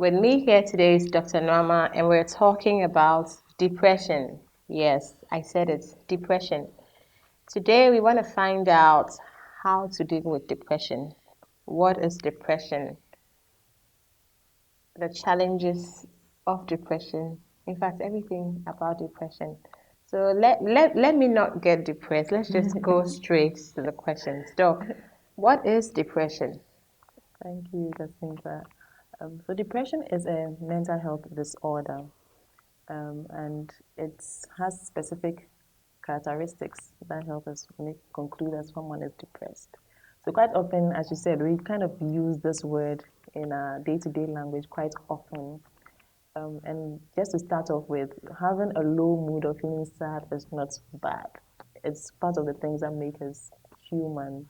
With me here today is Dr. Norma, and we're talking about depression. Yes, I said it, depression. Today, we want to find out how to deal with depression. What is depression? The challenges of depression. In fact, everything about depression. So let me not get depressed. Let's just go straight to the questions. Doc, what is depression? Thank you, Jacinta. So depression is a mental health disorder, and it has specific characteristics that help us conclude that someone is depressed. So quite often, as you said, we kind of use this word in our day-to-day language quite often. And just to start off with, having a low mood or feeling sad is not bad. It's part of the things that make us human.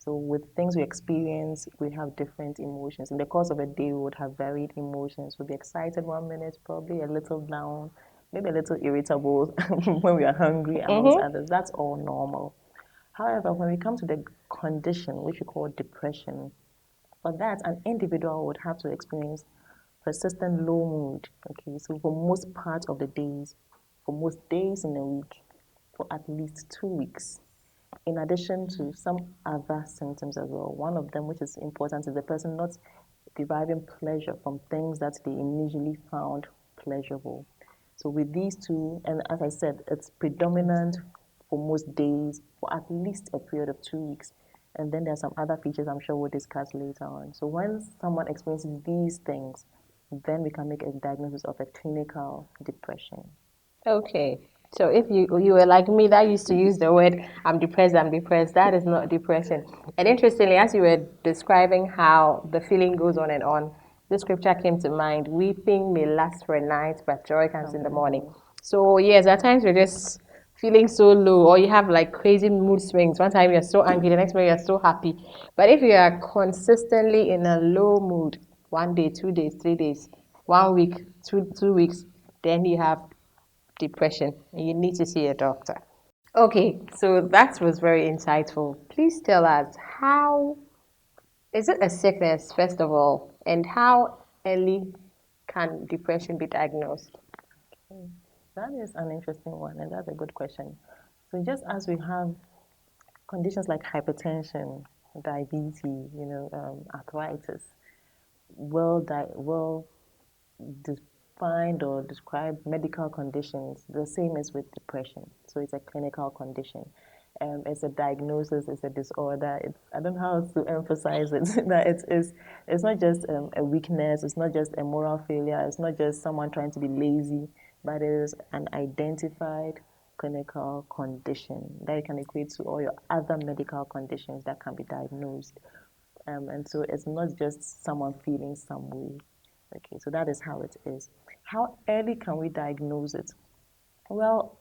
So with things we experience, we have different emotions. In the course of a day, we would have varied emotions. We'll be excited 1 minute, probably a little down, maybe a little irritable when we are hungry, amongst Mm-hmm. others. That's all normal. However, when we come to the condition, which we call depression, for that, an individual would have to experience persistent low mood. Okay, so for most part of the days, for most days in a week, for at least 2 weeks, in addition to some other symptoms as well. One of them, which is important, is the person not deriving pleasure from things that they initially found pleasurable. So with these two, and as I said, it's predominant for most days for at least a period of 2 weeks. And then there are some other features I'm sure we'll discuss later on. So when someone experiences these things, then we can make a diagnosis of a clinical depression. Okay. So if you were like me that used to use the word I'm depressed, that is not depression. And interestingly, as you were describing how the feeling goes on, the scripture came to mind, weeping may last for a night, but joy comes in the morning. So yes, at times you're just feeling so low, or you have like crazy mood swings. One time you're so angry, the next moment you're so happy. But if you are consistently in a low mood, 1 day, 2 days, 3 days, 1 week, two weeks, then you have depression. You need to see a doctor. Okay, so that was very insightful. Please tell us, how is it a sickness, first of all, and how early can depression be diagnosed? That is an interesting one, and that's a good question. So just as we have conditions like hypertension, diabetes, arthritis, well defined or described medical conditions, the same is with depression. So it's a clinical condition. It's a diagnosis, it's a disorder. I don't know how to emphasize it. That it's not just a weakness, it's not just a moral failure, it's not just someone trying to be lazy, but it is an identified clinical condition that you can equate to all your other medical conditions that can be diagnosed. And so it's not just someone feeling some way. Okay, so that is how it is. How early can we diagnose it? Well,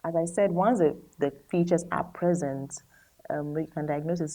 as I said, once the features are present, we can diagnose it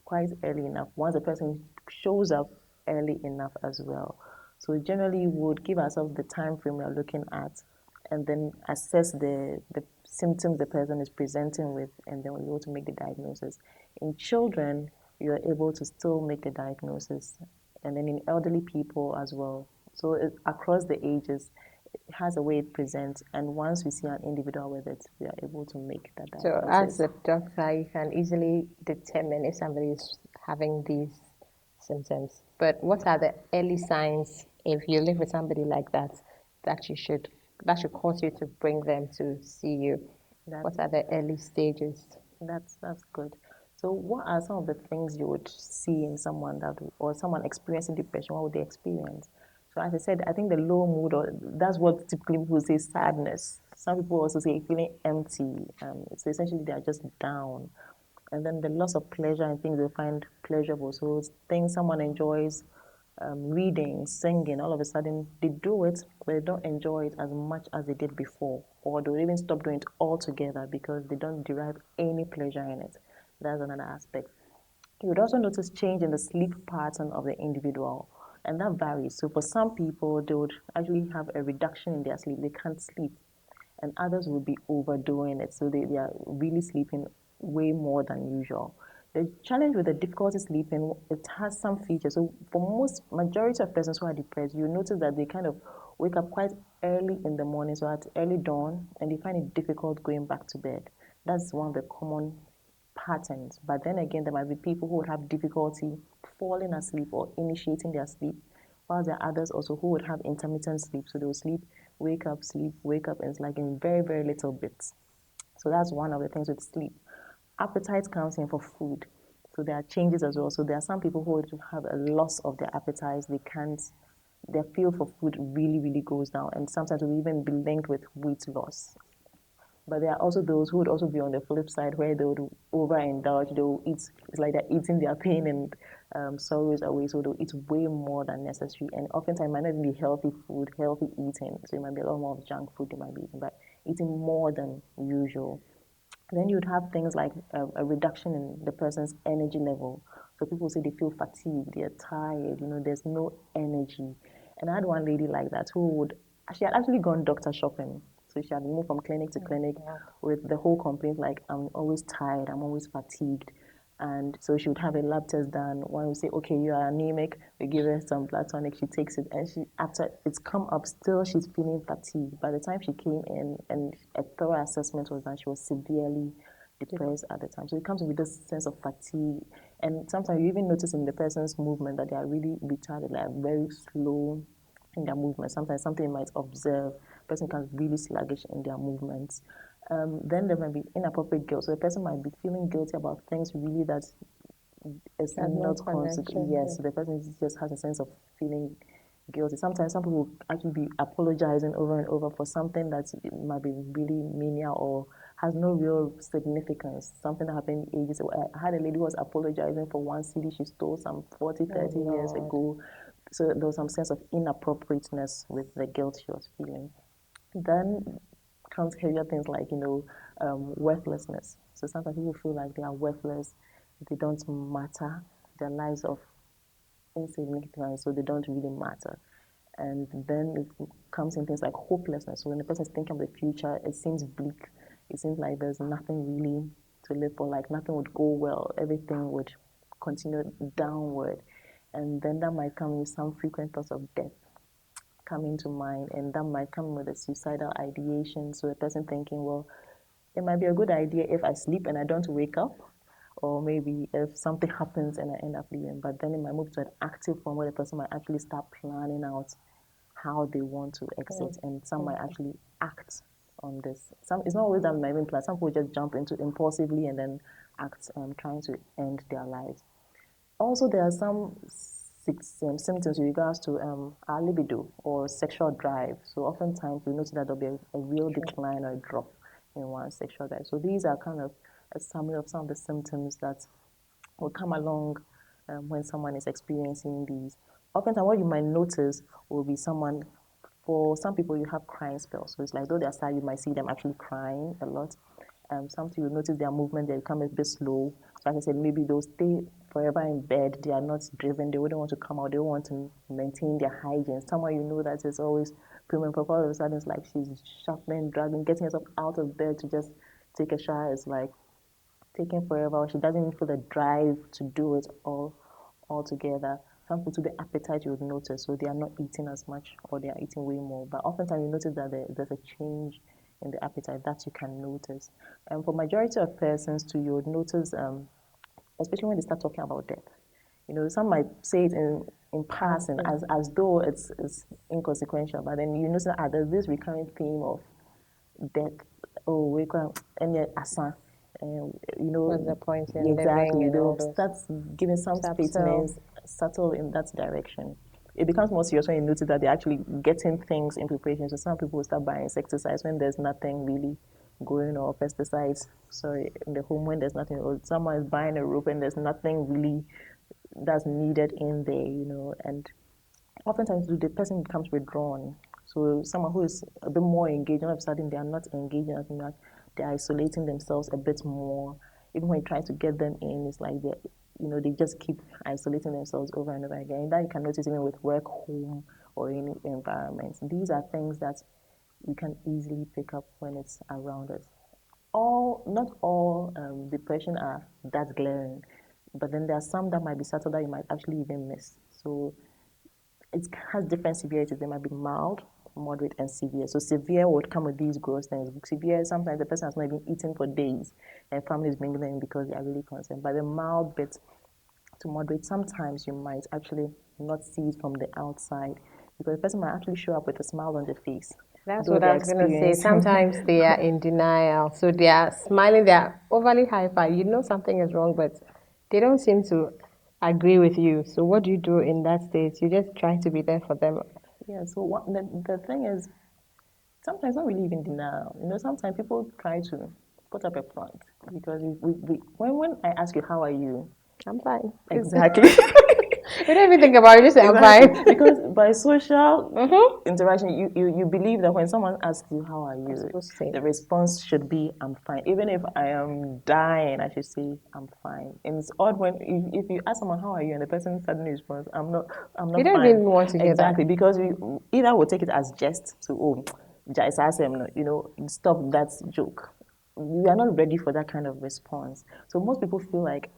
quite early enough. Once the person shows up early enough as well. So generally, we would give ourselves the time frame we are looking at, and then assess the symptoms the person is presenting with, and then we're able to make the diagnosis. In children, you're able to still make the diagnosis, and then in elderly people as well. So across the ages, it has a way it presents, and once we see an individual with it, we are able to make that So, as diagnosis. a doctor, you can easily determine if somebody is having these symptoms. But what are the early signs if you live with somebody like that that you should that should cause you to bring them to see you? That's What are the early stages? that's good. So, what are some of the things you would see in someone or someone experiencing depression? What would they experience? So, as I said, I think the low mood, or that's what typically people say sadness. Some people also say feeling empty. So essentially, they are just down. And then the loss of pleasure in things they find pleasurable. So things someone enjoys, reading, singing, all of a sudden they do it, but they don't enjoy it as much as they did before, or they'll even stop doing it altogether because they don't derive any pleasure in it. That's another aspect. You would also notice change in the sleep pattern of the individual, and that varies. So for some people, they would actually have a reduction in their sleep. They can't sleep, and others will be overdoing it. So they are really sleeping way more than usual. The challenge with the difficulty sleeping, it has some features. So for most majority of persons who are depressed, you notice that they kind of wake up quite early in the morning, so at early dawn, and they find it difficult going back to bed. That's one of the common patterns. But then again, there might be people who would have difficulty falling asleep or initiating their sleep, while there are others also who would have intermittent sleep. So they'll sleep, wake up, and it's like in very, very little bits. So that's one of the things with sleep. Appetite comes in for food. So there are changes as well. So there are some people who have a loss of their appetites. They can't, their feel for food really, really goes down. And sometimes it will even be linked with weight loss. But there are also those who would also be on the flip side where they would overindulge. They'll eat, it's like they're eating their pain and sorrows away. So they'll eat way more than necessary. And oftentimes it might not even be healthy food, healthy eating. So it might be a lot more of junk food they might be eating, but eating more than usual. Then you'd have things like a reduction in the person's energy level. So people say they feel fatigued, they're tired, there's no energy. And I had one lady like that who she had actually gone doctor shopping. So she had moved from clinic to clinic with the whole complaint like, I'm always tired, I'm always fatigued. And so she would have a lab test done. One would say, okay, you are anemic. We give her some blood tonic. She takes it, and after it's come up, still she's feeling fatigued. By the time she came in, and a thorough assessment was done, she was severely depressed at the time. So it comes with this sense of fatigue, and sometimes you even notice in the person's movement that they are really retarded, like very slow in their movement. Sometimes something you might observe, the person can be really sluggish in their movements. Then there might be inappropriate guilt. So the person might be feeling guilty about things really that is no not connection. yes, so the person just has a sense of feeling guilty. Sometimes some people actually be apologizing over and over for something that might be really menial or has no real significance. Something that happened ages ago. I had a lady who was apologizing for one CD she stole some 40, 30 years Lord. ago. So there was some sense of inappropriateness with the guilt she was feeling. Then comes heavier things like, worthlessness. So sometimes people feel like they are worthless, they don't matter, their lives of insignificance, so they don't really matter. And then it comes in things like hopelessness. So when the person is thinking of the future, it seems bleak. It seems like there's nothing really to live for, like nothing would go well, everything would continue downward. And then that might come with some frequent thoughts of death coming to mind, and that might come with a suicidal ideation. So a person thinking, well, it might be a good idea if I sleep and I don't wake up, or maybe if something happens and I end up leaving. But then it might move to an active form where the person might actually start planning out how they want to exit, and some might actually act on this. Some It's not always that might even plan. Some people just jump into impulsively and then act, trying to end their lives. Also, there are some symptoms with regards to our libido or sexual drive. So oftentimes we notice that there'll be a real decline or a drop in one's sexual drive. So these are kind of a summary of some of the symptoms that will come along when someone is experiencing these. Oftentimes what you might notice will be someone, for some people you have crying spells. So it's like though they're sad, you might see them actually crying a lot. Some people notice their movement, they become a bit slow. So like I said, maybe they'll stay forever in bed. They are not driven. They wouldn't want to come out. They want to maintain their hygiene. Someone you know that is always prim and proper. All of a sudden, it's like she's shuffling, dragging, getting herself out of bed to just take a shower. It's like taking forever. She doesn't even feel the drive to do it all together. Some people, the appetite you would notice, so they are not eating as much or they are eating way more. But oftentimes you notice that there's a change in the appetite that you can notice. And for majority of persons too, you would notice, especially when they start talking about death. Some might say it in passing as though it's inconsequential, but then you notice that there's this recurring theme of death. Oh, we can and yet asa. What's the point in living Exactly. and all They'll those start giving some subtle? statements subtle in that direction. It becomes more serious when you notice that they're actually getting things in preparation. So some people will start buying insecticides when there's nothing really going, or pesticides, sorry, in the home when there's nothing, or someone is buying a rope and there's nothing really that's needed in there. And oftentimes the person becomes withdrawn. So someone who is a bit more engaged, all of a sudden they are not engaging as much. They're isolating themselves a bit more. Even when you try to get them in, it's like they just keep isolating themselves over and over again. And that you can notice even with work, home, or any environment. These are things that we can easily pick up when it's around us. Not all depression are that glaring. But then there are some that might be subtle that you might actually even miss. So it has different severities. They might be mild, moderate, and severe. So severe would come with these gross things. Severe, sometimes the person has not even eaten for days, and family is bringing them in because they are really concerned. But the mild bit to moderate, sometimes you might actually not see it from the outside because the person might actually show up with a smile on their face, That's though what I they're was gonna say. experiencing. Sometimes they are in denial, so they are smiling. They are overly hyper. You know something is wrong, but they don't seem to agree with you. So what do you do in that state? You just try to be there for them. Yeah, so the thing is, sometimes not really even denial. Sometimes people try to put up a front because when I ask you, how are you? I'm fine. Exactly. You don't even think about it. You just say I'm Exactly. fine. Because by social Mm-hmm. interaction, you believe that when someone asks you, how are I'm you? supposed to say The that. response should be, I'm fine. Even if I am dying, I should say, I'm fine. And it's odd when, if you ask someone, how are you? And the person suddenly responds, I'm You not don't fine. even want to hear that. Exactly. Because we either will take it as jest, so, oh, just ask them, stop that joke. We are not ready for that kind of response. So most people feel like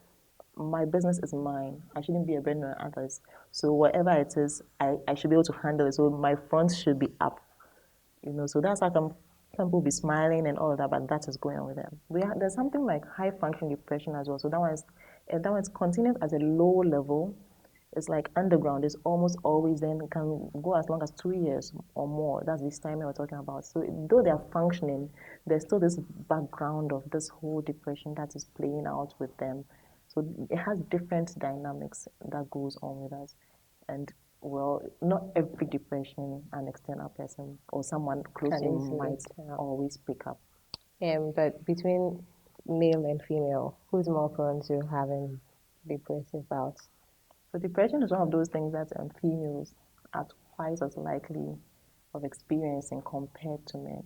my business is mine. I shouldn't be a burden on others. So whatever it is, I should be able to handle it. So my front should be up. So that's how some people be smiling and all of that, but that is going on with them. There's something like high functioning depression as well. So that one's continuous at a low level. It's like underground. It's almost always then can go as long as 2 years or more. That's this time we're talking about. So though they are functioning, there's still this background of this whole depression that is playing out with them. So it has different dynamics that goes on with us. And well, not every depression an external person or someone close Can to you easily might tell. always pick up. But between male and female, who's more prone to having depressive bouts? So depression is one of those things that females are twice as likely of experiencing compared to men.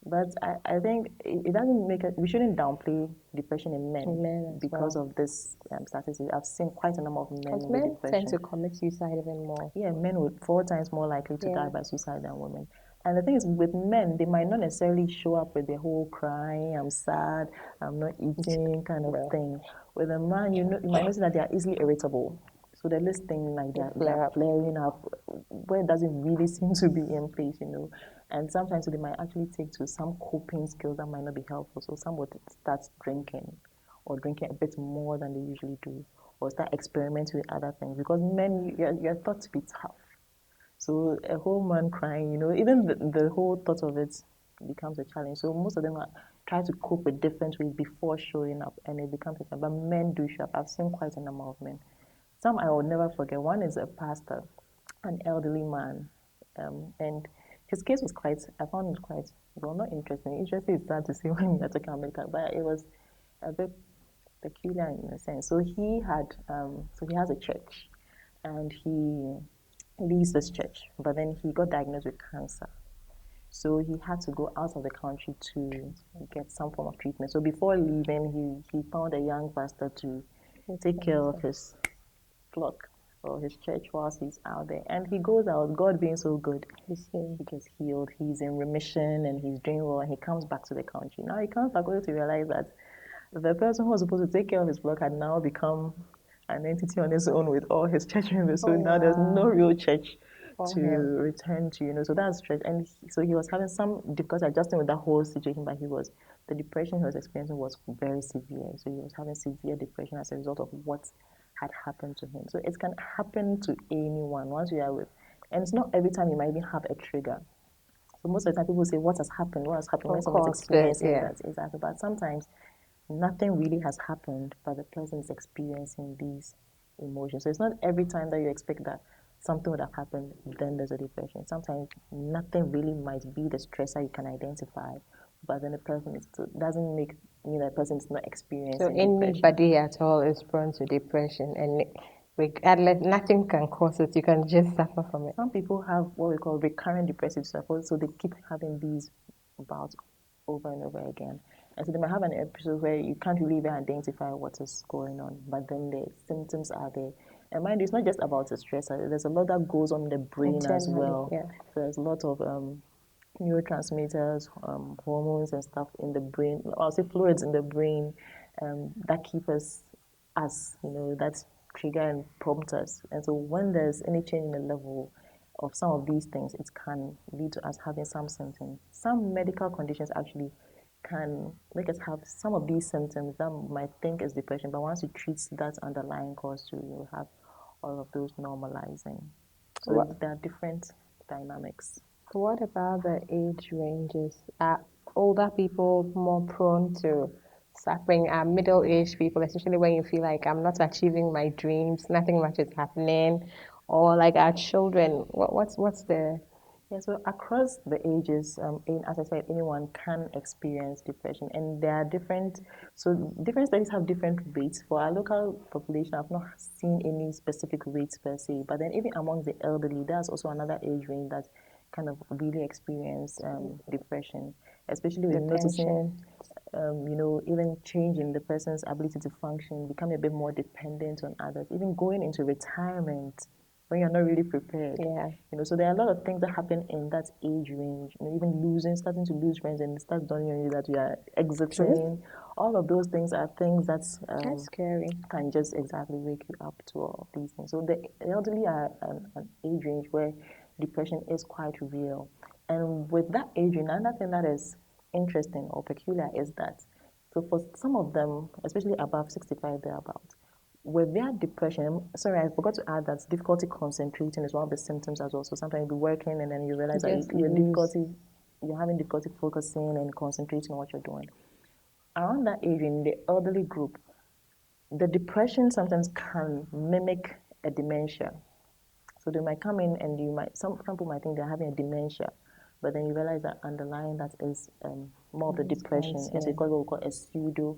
But I think it doesn't make it, we shouldn't downplay depression in men Men as because well. of this statistic. I've seen quite a number of men Because with men tend depression. to commit suicide even more. Yeah, men would 4 times more likely to die Yeah. by suicide than women. And the thing is, with men, they might not necessarily show up with the whole crying, I'm sad, I'm not eating kind of Well, thing. With a man, you might notice that they are easily irritable. So they're listing like they they're flare up. flaring up where it doesn't really seem to be in place. And sometimes they might actually take to some coping skills that might not be helpful. So some would start drinking or drinking a bit more than they usually do or start experimenting with other things because men, you're thought to be tough. So a whole man crying, even the whole thought of it becomes a challenge. So most of them try to cope with different ways before showing up, and it becomes a challenge. But men do show up. I've seen quite a number of men. Some I will never forget. One is a pastor, an elderly man, and his case was quite. I found it quite well, not interesting. Interesting is sad to say when you're talking about medical, but it was a bit peculiar in a sense. So he has a church, and he leads this church, but then he got diagnosed with cancer. So he had to go out of the country to get some form of treatment. So before leaving, he found a young pastor to With take care of cancer. his flock or his church whilst he's out there. And he goes out, God being so good, He's healed. he gets healed, he's in remission and he's doing well, and he comes back to the country. Now he comes back only to realize that the person who was supposed to take care of his flock had now become an entity on his own with all his church members. So Oh now there's no wow. real church For to him. return to. So that's stress. And so he was having some difficulty adjusting with that whole situation, but the depression he was experiencing was very severe. So he was having severe depression as a result of what had happened to him. So it can happen to anyone once you are with, and it's not every time you might even have a trigger. So most of the time people say, what has happened? What has happened when Of someone's course, experiencing yeah. that? Exactly. But sometimes nothing really has happened, but the person is experiencing these emotions. So it's not every time that you expect that something would have happened, then there's a depression. Sometimes nothing really might be the stressor you can identify, but then the person doesn't mean that person is not So experiencing depression. anybody at all is prone to depression, and regardless, nothing can cause it. You can just suffer from it. Some people have what we call recurrent depressive cycles, so they keep having these bouts over and over again. And so they might have an episode where you can't really even identify what is going on, but then the symptoms are there. And mind you, it's not just about the stress, there's a lot that goes on in the brain as Internally, well. yeah. So there's a lot of neurotransmitters, hormones and stuff in the brain, I'll say fluids in the brain that keep us us, that trigger and prompt us. And so when there's any change in the level of some of these things, it can lead to us having some symptoms. Some medical conditions actually can make us have some of these symptoms that might think is depression, but once you treat that underlying cause, you'll have all of those normalizing. So What there are different dynamics. What about the age ranges? Are older people more prone to suffering? Are middle-aged people, especially when you feel like I'm not achieving my dreams, nothing much is happening, or like our children? What's the Yeah, so across the ages, as I said, anyone can experience depression, and there are different. So different studies have different rates. For our local population, I've not seen any specific rates per se. But then even among the elderly, there's also another age range that kind of really experience depression, especially with the noticing, pension? even changing the person's ability to function, become a bit more dependent on others, even going into retirement when you're not really prepared. Yeah, So there are a lot of things that happen in that age range. Even starting to lose friends, and it starts dawning on you that you are true. exiting. All of those things are things that That's scary. can just exactly wake you up to all of these things. So the elderly are an age range where depression is quite real. And with that age range, another thing that is interesting or peculiar is that, so for some of them, especially above 65, thereabouts, with their depression, sorry, I forgot to add that difficulty concentrating is one of the symptoms as well. So sometimes you'll be working and then you realize that Just lose. you're having difficulty focusing and concentrating on what you're doing. Around that age in the elderly group, the depression sometimes can mimic a dementia. So they might come in and some people might think they're having a dementia, but then you realize that underlying that is more of the depression. It's because what we call a pseudo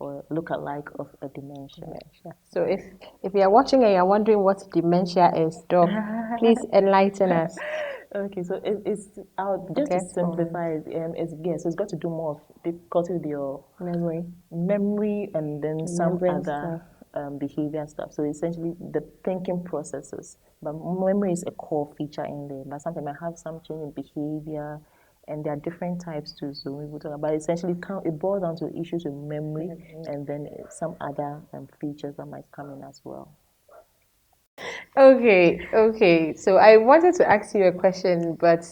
or look-alike of a dementia. Dementia. So if you're watching and you're wondering what dementia is, Doc, please enlighten us. Okay, so it's just to Get on simplify it, so it's got to do more of difficulty with your memory, memory and then some remembering other stuff. behavior stuff. So essentially, the thinking processes. But memory is a core feature in there. But sometimes I have some change in behavior, and there are different types too. So we will talk about essentially it boils down to issues with memory, and then some other features that might come in as well. Okay, okay. So I wanted to ask you a question, but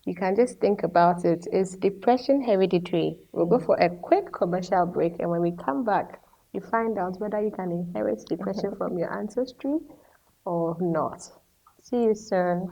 you can just think about it. Is depression hereditary? We'll go for a quick commercial break, and when we come back, you find out whether you can inherit depression from your ancestry or not. See you soon.